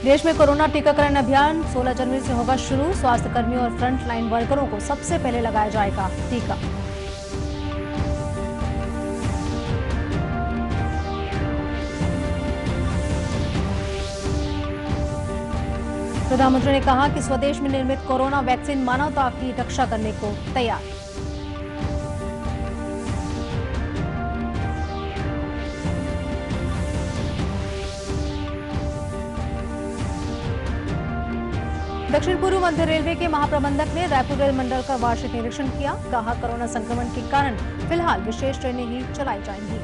देश में कोरोना टीकाकरण अभियान 16 जनवरी से होगा शुरू। स्वास्थ्य कर्मियों और फ्रंट लाइन वर्करों को सबसे पहले लगाया जाएगा टीका। प्रधानमंत्री ने कहा कि स्वदेश में निर्मित कोरोना वैक्सीन मानवता की रक्षा करने को तैयार। दक्षिण पूर्व मध्य रेलवे के महाप्रबंधक ने रायपुर रेल मंडल का वार्षिक निरीक्षण किया। कहा, कोरोना संक्रमण के कारण फिलहाल विशेष ट्रेनें ही चलाई जाएंगी।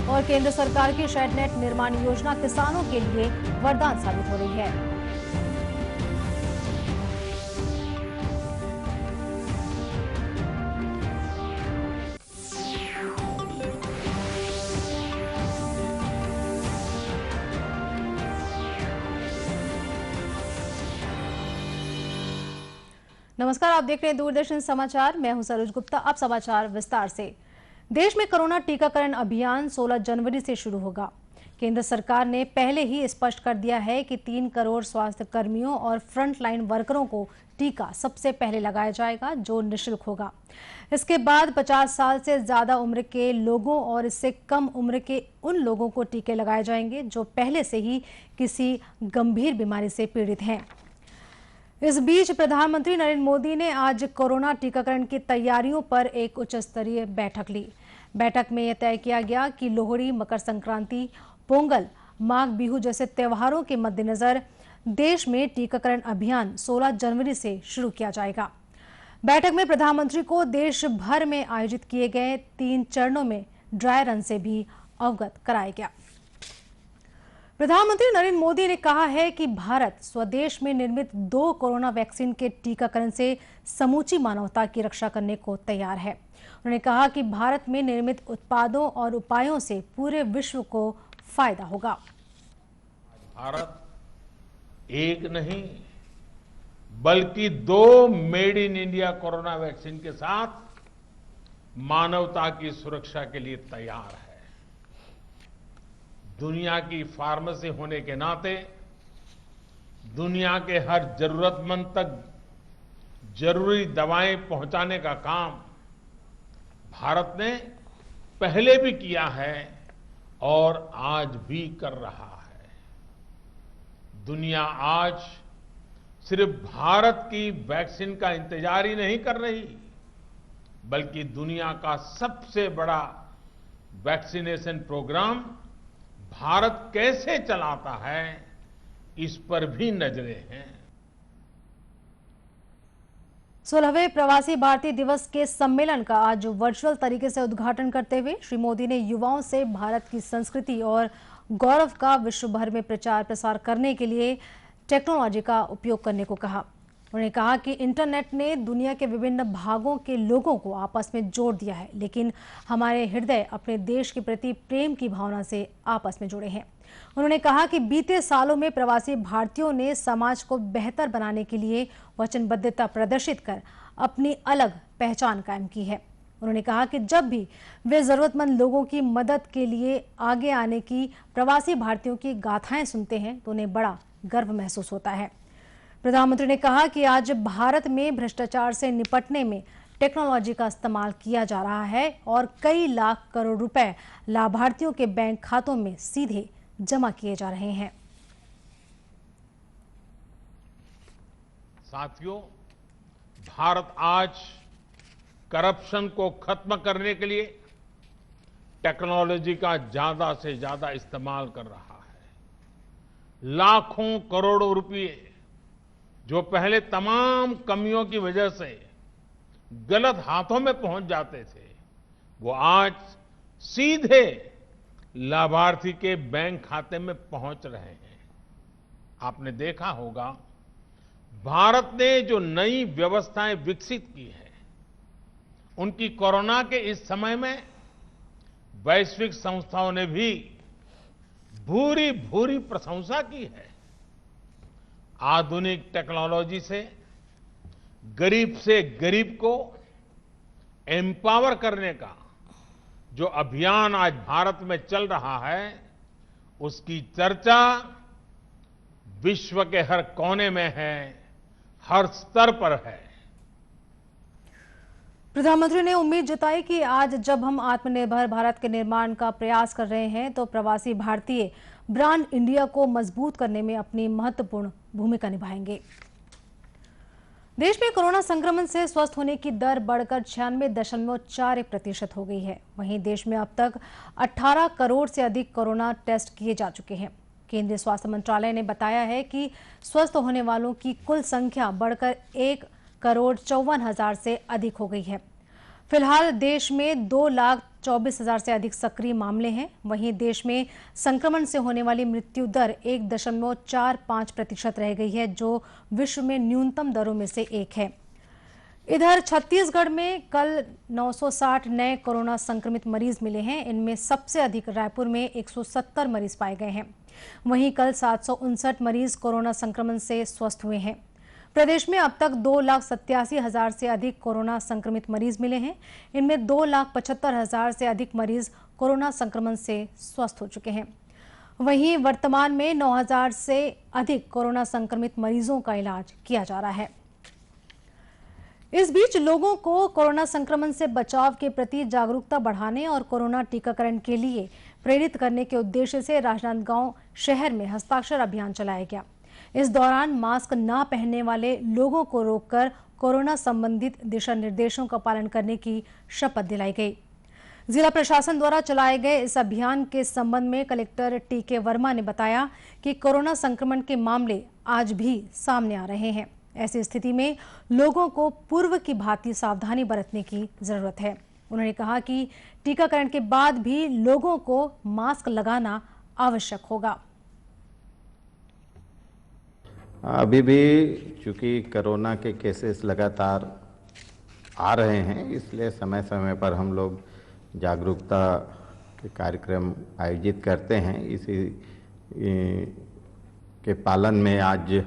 और केंद्र सरकार की शेडनेट निर्माण योजना किसानों के लिए वरदान साबित हो रही है। नमस्कार, आप देख रहे हैं दूरदर्शन समाचार। मैं हूं सरोज गुप्ता। अब समाचार विस्तार से। देश में कोरोना टीकाकरण अभियान 16 जनवरी से शुरू होगा। केंद्र सरकार ने पहले ही स्पष्ट कर दिया है कि 3 करोड़ स्वास्थ्य कर्मियों और फ्रंट लाइन वर्करों को टीका सबसे पहले लगाया जाएगा, जो निःशुल्क होगा। इसके बाद 50 साल से ज्यादा उम्र के लोगों और इससे कम उम्र के उन लोगों को टीके लगाए जाएंगे जो पहले से ही किसी गंभीर बीमारी से पीड़ित हैं। इस बीच प्रधानमंत्री नरेंद्र मोदी ने आज कोरोना टीकाकरण की तैयारियों पर एक उच्च स्तरीय बैठक ली। बैठक में यह तय किया गया कि लोहड़ी, मकर संक्रांति, पोंगल, माघ बिहू जैसे त्योहारों के मद्देनजर देश में टीकाकरण अभियान 16 जनवरी से शुरू किया जाएगा। बैठक में प्रधानमंत्री को देश भर में आयोजित किए गए 3 चरणों में ड्राई रन से भी अवगत कराया गया। प्रधानमंत्री नरेंद्र मोदी ने कहा है कि भारत स्वदेश में निर्मित 2 कोरोना वैक्सीन के टीकाकरण से समूची मानवता की रक्षा करने को तैयार है। उन्होंने कहा कि भारत में निर्मित उत्पादों और उपायों से पूरे विश्व को फायदा होगा। भारत एक नहीं बल्कि 2 made in India corona vaccine के साथ मानवता की सुरक्षा के लिए तैयार है। दुनिया की फार्मेसी होने के नाते दुनिया के हर जरूरतमंद तक जरूरी दवाएं पहुंचाने का काम भारत ने पहले भी किया है और आज भी कर रहा है। दुनिया आज सिर्फ भारत की वैक्सीन का इंतजार ही नहीं कर रही, बल्कि दुनिया का सबसे बड़ा वैक्सीनेशन प्रोग्राम भारत कैसे चलाता है, इस पर भी नजरें हैं। 16वें प्रवासी भारतीय दिवस के सम्मेलन का आज वर्चुअल तरीके से उद्घाटन करते हुए श्री मोदी ने युवाओं से भारत की संस्कृति और गौरव का विश्व भर में प्रचार प्रसार करने के लिए टेक्नोलॉजी का उपयोग करने को कहा। उन्होंने कहा कि इंटरनेट ने दुनिया के विभिन्न भागों के लोगों को आपस में जोड़ दिया है, लेकिन हमारे हृदय अपने देश के प्रति प्रेम की भावना से आपस में जुड़े हैं। उन्होंने कहा कि बीते सालों में प्रवासी भारतीयों ने समाज को बेहतर बनाने के लिए वचनबद्धता प्रदर्शित कर अपनी अलग पहचान कायम की है। उन्होंने कहा कि जब भी वे जरूरतमंद लोगों की मदद के लिए आगे आने की प्रवासी भारतीयों की गाथाएं सुनते हैं तो उन्हें बड़ा गर्व महसूस होता है। प्रधानमंत्री ने कहा कि आज भारत में भ्रष्टाचार से निपटने में टेक्नोलॉजी का इस्तेमाल किया जा रहा है और कई लाख करोड़ रुपए लाभार्थियों के बैंक खातों में सीधे जमा किए जा रहे हैं। साथियों, भारत आज करप्शन को खत्म करने के लिए टेक्नोलॉजी का ज्यादा से ज्यादा इस्तेमाल कर रहा है। लाखों करोड़ों रुपए जो पहले तमाम कमियों की वजह से गलत हाथों में पहुंच जाते थे, वो आज सीधे लाभार्थी के बैंक खाते में पहुंच रहे हैं। आपने देखा होगा, भारत ने जो नई व्यवस्थाएं विकसित की है, उनकी कोरोना के इस समय में वैश्विक संस्थाओं ने भी भूरी भूरी प्रशंसा की है। आधुनिक टेक्नोलॉजी से गरीब को एम्पावर करने का जो अभियान आज भारत में चल रहा है, उसकी चर्चा विश्व के हर कोने में है, हर स्तर पर है। प्रधानमंत्री ने उम्मीद जताई कि आज जब हम आत्मनिर्भर भारत के निर्माण का प्रयास कर रहे हैं तो प्रवासी भारतीय ब्रांड इंडिया को मजबूत करने में अपनी महत्वपूर्ण भूमिका निभाएंगे। देश में कोरोना संक्रमण से स्वस्थ होने की दर बढ़कर 96.41% हो गई है। वहीं देश में अब तक 18 करोड़ से अधिक कोरोना टेस्ट किए जा चुके हैं। केंद्रीय स्वास्थ्य मंत्रालय ने बताया है कि स्वस्थ होने वालों की कुल संख्या बढ़कर 1,54,000 से अधिक हो गई है। फिलहाल देश में 2,24,000 से अधिक सक्रिय मामले हैं। वहीं देश में संक्रमण से होने वाली मृत्यु दर 1.45% रह गई है, जो विश्व में न्यूनतम दरों में से एक है। इधर छत्तीसगढ़ में कल 960 नए कोरोना संक्रमित मरीज मिले हैं। इनमें सबसे अधिक रायपुर में 170 मरीज पाए गए हैं। वहीं कल 759 मरीज कोरोना संक्रमण से स्वस्थ हुए हैं। प्रदेश में अब तक 2,87,000 से अधिक कोरोना संक्रमित मरीज मिले हैं। इनमें 2,75,000 से अधिक मरीज कोरोना संक्रमण से स्वस्थ हो चुके हैं। वहीं वर्तमान में 9,000 से अधिक कोरोना संक्रमित मरीजों का इलाज किया जा रहा है। इस बीच लोगों को कोरोना संक्रमण से बचाव के प्रति जागरूकता बढ़ाने और कोरोना टीकाकरण के लिए प्रेरित करने के उद्देश्य से राजनांदगांव शहर में हस्ताक्षर अभियान चलाया गया। इस दौरान मास्क न पहनने वाले लोगों को रोककर कोरोना संबंधित दिशा निर्देशों का पालन करने की शपथ दिलाई गई। जिला प्रशासन द्वारा चलाए गए इस अभियान के संबंध में कलेक्टर टीके वर्मा ने बताया कि कोरोना संक्रमण के मामले आज भी सामने आ रहे हैं। ऐसी स्थिति में लोगों को पूर्व की भांति सावधानी बरतने की जरूरत है। उन्होंने कहा कि टीकाकरण के बाद भी लोगों को मास्क लगाना आवश्यक होगा। अभी भी चूंकि कोरोना के केसेस लगातार आ रहे हैं, इसलिए समय समय पर हम लोग जागरूकता के कार्यक्रम आयोजित करते हैं। इसी के पालन में आज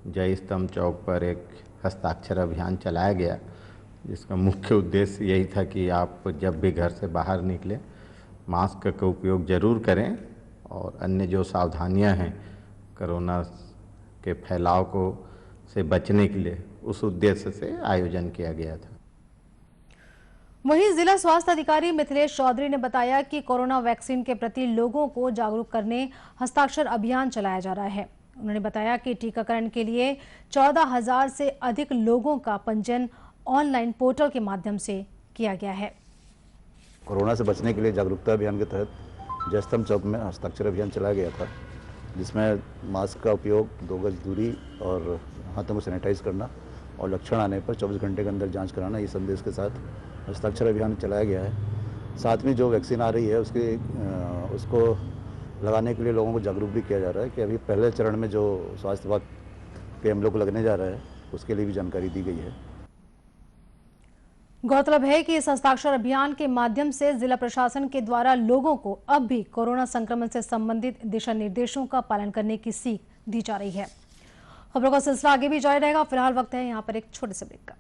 जय स्तंभ चौक पर एक हस्ताक्षर अभियान चलाया गया, जिसका मुख्य उद्देश्य यही था कि आप जब भी घर से बाहर निकलें मास्क का उपयोग जरूर करें और अन्य जो सावधानियां हैं कोरोना के फैलाव को से बचने के लिए, उस उद्देश्य से आयोजन किया गया था। वहीं जिला स्वास्थ्य अधिकारी मिथिलेश चौधरी ने बताया कि कोरोना वैक्सीन के प्रति लोगों को जागरूक करने हस्ताक्षर अभियान चलाया जा रहा है। उन्होंने बताया कि टीकाकरण के लिए 14,000 से अधिक लोगों का पंजीयन ऑनलाइन पोर्टल के माध्यम से किया गया है। कोरोना से बचने के लिए जागरूकता अभियान के तहत जय स्तंभ चौक में हस्ताक्षर अभियान चलाया गया था, जिसमें मास्क का उपयोग, 2 गज दूरी और हाथों को सैनिटाइज करना और लक्षण आने पर 24 घंटे के अंदर जांच कराना, ये संदेश के साथ हस्ताक्षर अभियान चलाया गया है। साथ में जो वैक्सीन आ रही है उसको लगाने के लिए लोगों को जागरूक भी किया जा रहा है कि अभी पहले चरण में जो स्वास्थ्य विभाग के हम लोग को लगने जा रहा है, उसके लिए भी जानकारी दी गई है। गौरतलब है कि इस हस्ताक्षर अभियान के माध्यम से जिला प्रशासन के द्वारा लोगों को अब भी कोरोना संक्रमण से संबंधित दिशा निर्देशों का पालन करने की सीख दी जा रही है। खबरों का सिलसिला आगे भी जारी रहेगा। फिलहाल वक्त है यहाँ पर एक छोटे से ब्रेक का।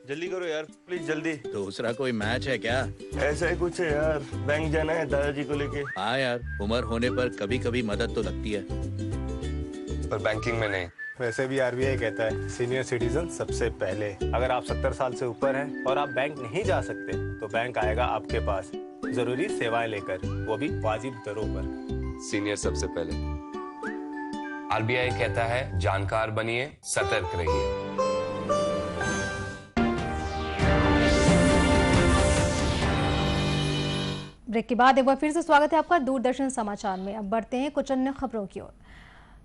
जल्दी करो यार, प्लीज जल्दी। दूसरा कोई मैच है क्या? ऐसा ही कुछ है यार, बैंक जाना है दादाजी को लेके। हाँ यार, उम्र होने पर कभी कभी मदद तो लगती है, पर बैंकिंग में नहीं। वैसे भी आरबीआई कहता है सीनियर सिटीजन सबसे पहले। अगर आप 70 साल से ऊपर हैं और आप बैंक नहीं जा सकते तो बैंक आएगा आपके पास जरूरी सेवाएं लेकर, वो भी वाजिब दरों पर। सीनियर सबसे पहले। आरबीआई कहता है जानकार बनिए, सतर्क रहिए। ब्रेक के बाद एक बार फिर से स्वागत है आपका दूरदर्शन समाचार में। अब बढ़ते हैं कुछ अन्य खबरों की ओर।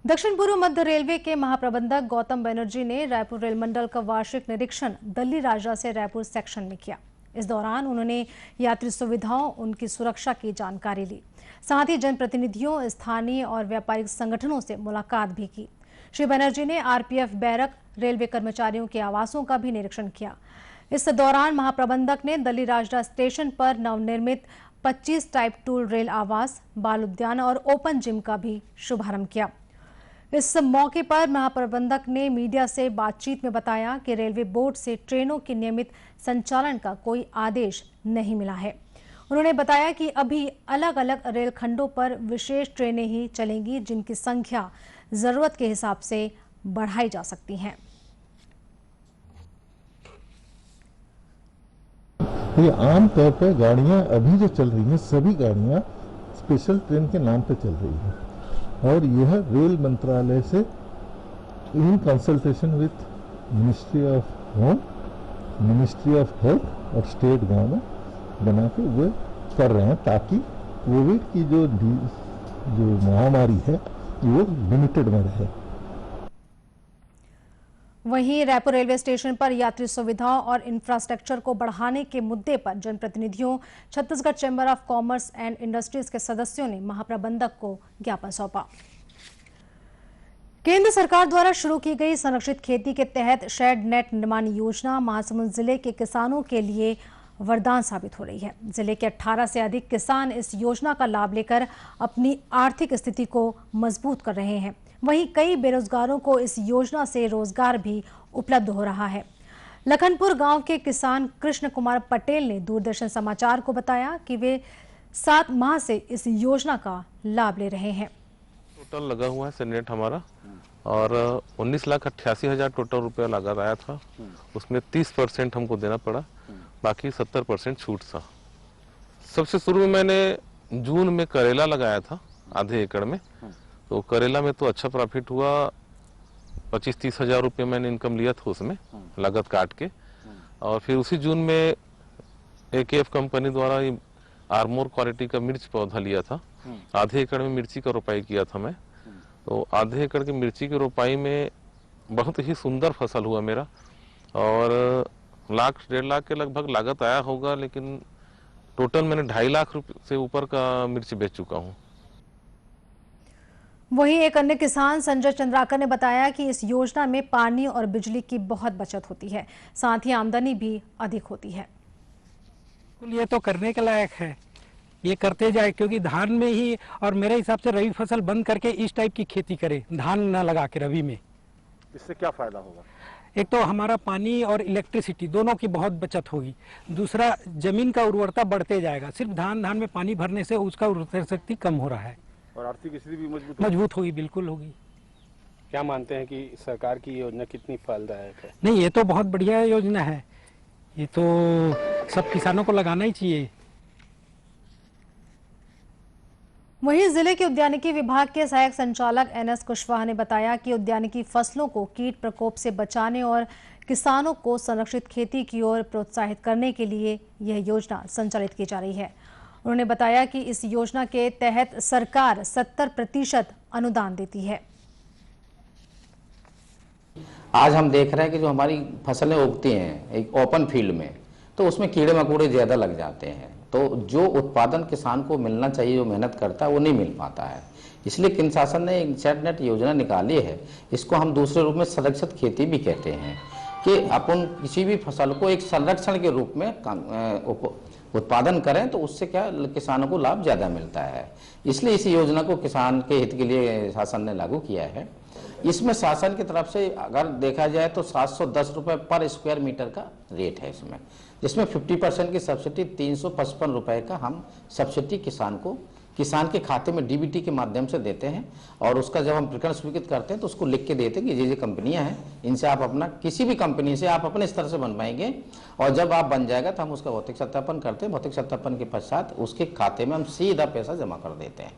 दक्षिण पूर्व मध्य रेलवे के महाप्रबंधक गौतम बनर्जी ने रायपुर रेल मंडल का वार्षिक निरीक्षण दल्ली राजा से रायपुर सेक्शन में किया। इस दौरान उन्होंने यात्री सुविधाओं, उनकी सुरक्षा की जानकारी ली। साथ ही जनप्रतिनिधियों, स्थानीय और व्यापारिक संगठनों से मुलाकात भी की। श्री बनर्जी ने आरपीएफ बैरक, रेलवे कर्मचारियों के आवासों का भी निरीक्षण किया। इस दौरान महाप्रबंधक ने दल्ली राजरा स्टेशन पर नवनिर्मित 25 टाइप 2 रेल आवास, बाल उद्यान और ओपन जिम का भी शुभारंभ किया। इस मौके पर महाप्रबंधक ने मीडिया से बातचीत में बताया कि रेलवे बोर्ड से ट्रेनों के नियमित संचालन का कोई आदेश नहीं मिला है। उन्होंने बताया कि अभी अलग अलग रेलखंडों पर विशेष ट्रेनें ही चलेंगी, जिनकी संख्या जरूरत के हिसाब से बढ़ाई जा सकती है। ये आम तौर पर गाड़ियां अभी जो चल रही हैं, सभी गाड़ियां स्पेशल ट्रेन के नाम पे चल रही हैं और यह रेल मंत्रालय से in consultation with ministry of home, ministry of health और स्टेट गवर्नमेंट बना के वे कर रहे हैं ताकि कोविड की जो महामारी है वो लिमिटेड में रहे। वहीं रायपुर रेलवे स्टेशन पर यात्री सुविधाओं और इंफ्रास्ट्रक्चर को बढ़ाने के मुद्दे पर जनप्रतिनिधियों, Chhattisgarh chamber of commerce and industries के सदस्यों ने महाप्रबंधक को ज्ञापन सौंपा। केंद्र सरकार द्वारा शुरू की गई संरक्षित खेती के तहत शेड नेट निर्माण योजना महासमुंद जिले के किसानों के लिए वरदान साबित हो रही है। जिले के 18 से अधिक किसान इस योजना का लाभ लेकर अपनी आर्थिक स्थिति को मजबूत कर रहे हैं। वहीं कई बेरोजगारों को इस योजना से रोजगार भी उपलब्ध हो रहा है। लखनपुर गांव के किसान कृष्ण कुमार पटेल ने दूरदर्शन समाचार को बताया कि वे 7 माह से इस योजना का लाभ ले रहे हैं। टोटल लगा हुआ है सेनेट हमारा और 19,88,000 टोटल रुपया लगा आया था। उसमें 30% हमको देना पड़ा, बाकी 70% छूट था। सबसे शुरू में मैंने जून में करेला लगाया था आधे एकड़ में, तो करेला में तो अच्छा प्रॉफिट हुआ। 25-30 हजार रुपये मैंने इनकम लिया था उसमें लागत काट के। और फिर उसी जून में AKF कंपनी द्वारा आर्मोर क्वालिटी का मिर्च पौधा लिया था। आधे एकड़ में मिर्ची का रोपाई किया था मैं। तो आधे एकड़ की मिर्ची की रोपाई में बहुत ही सुंदर फसल हुआ मेरा और 1-1.5 लाख के लगभग लागत आया होगा, लेकिन टोटल मैंने 2.5 लाख रुपए से ऊपर का मिर्च बेच चुका हूँ। वहीं एक अन्य किसान संजय चंद्राकर ने बताया कि इस योजना में पानी और बिजली की बहुत बचत होती है, साथ ही आमदनी भी अधिक होती है। ये तो करने के लायक है, ये करते जाए, क्योंकि धान में ही और मेरे हिसाब से रबी फसल बंद करके इस टाइप की खेती करे, धान न लगा के रबी में। इससे क्या फायदा होगा? एक तो हमारा पानी और इलेक्ट्रिसिटी दोनों की बहुत बचत होगी। दूसरा, जमीन का उर्वरता बढ़ते जाएगा। सिर्फ धान में पानी भरने से उसका उर्वरता शक्ति कम हो रहा है और आर्थिक स्थिति भी मजबूत होगी। बिल्कुल होगी। क्या मानते हैं कि सरकार की योजना कितनी फलदायक है? नहीं, ये तो बहुत बढ़िया योजना है, ये तो सब किसानों को लगाना ही चाहिए। वहीं जिले के उद्यानिकी विभाग के सहायक संचालक NS कुशवाहा ने बताया कि उद्यानिकी फसलों को कीट प्रकोप से बचाने और किसानों को संरक्षित खेती की ओर प्रोत्साहित करने के लिए यह योजना संचालित की जा रही है। उन्होंने बताया कि इस योजना के तहत सरकार 70% अनुदान देती है। आज हम देख रहे हैं कि जो हमारी फसलें उगती हैं एक ओपन फील्ड में, तो उसमें कीड़े मकोड़े ज़्यादा लग जाते हैं, तो जो उत्पादन किसान को मिलना चाहिए, जो मेहनत करता है, वो नहीं मिल पाता है। इसलिए केंद्र शासन ने एक शेड नेट योजना निकाली है। इसको हम दूसरे रूप में संरक्षित खेती भी कहते हैं कि अपन किसी भी फसल को एक संरक्षण के रूप में उत्पादन करें तो उससे क्या किसानों को लाभ ज़्यादा मिलता है। इसलिए इस योजना को किसान के हित के लिए शासन ने लागू किया है। इसमें शासन की तरफ से अगर देखा जाए तो 710 रुपये पर स्क्वायर मीटर का रेट है इसमें, जिसमें 50% की सब्सिडी 355 रुपये का हम सब्सिडी किसान के खाते में DBT के माध्यम से देते हैं। और उसका जब हम प्रकरण स्वीकृत करते हैं तो उसको लिख के देते हैं कि ये कंपनियां हैं, इनसे आप अपना किसी भी कंपनी से आप अपने स्तर से बनवाएंगे और जब आप बन जाएगा तो हम उसका भौतिक सत्यापन करते हैं। भौतिक सत्यापन के पश्चात उसके खाते में हम सीधा पैसा जमा कर देते हैं।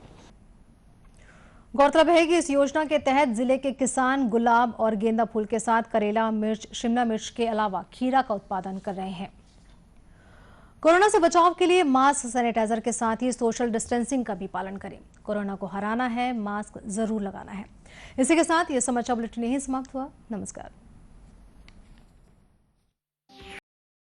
गौरतलब है कि इस योजना के तहत जिले के किसान गुलाब और गेंदा फूल के साथ करेला, मिर्च, शिमला मिर्च के अलावा खीरा का उत्पादन कर रहे हैं। कोरोना से बचाव के लिए मास्क, सैनिटाइजर के साथ ही सोशल डिस्टेंसिंग का भी पालन करें। कोरोना को हराना है, मास्क जरूर लगाना है। इसी के साथ ये समाचार बुलेटिन यहीं समाप्त हुआ। नमस्कार।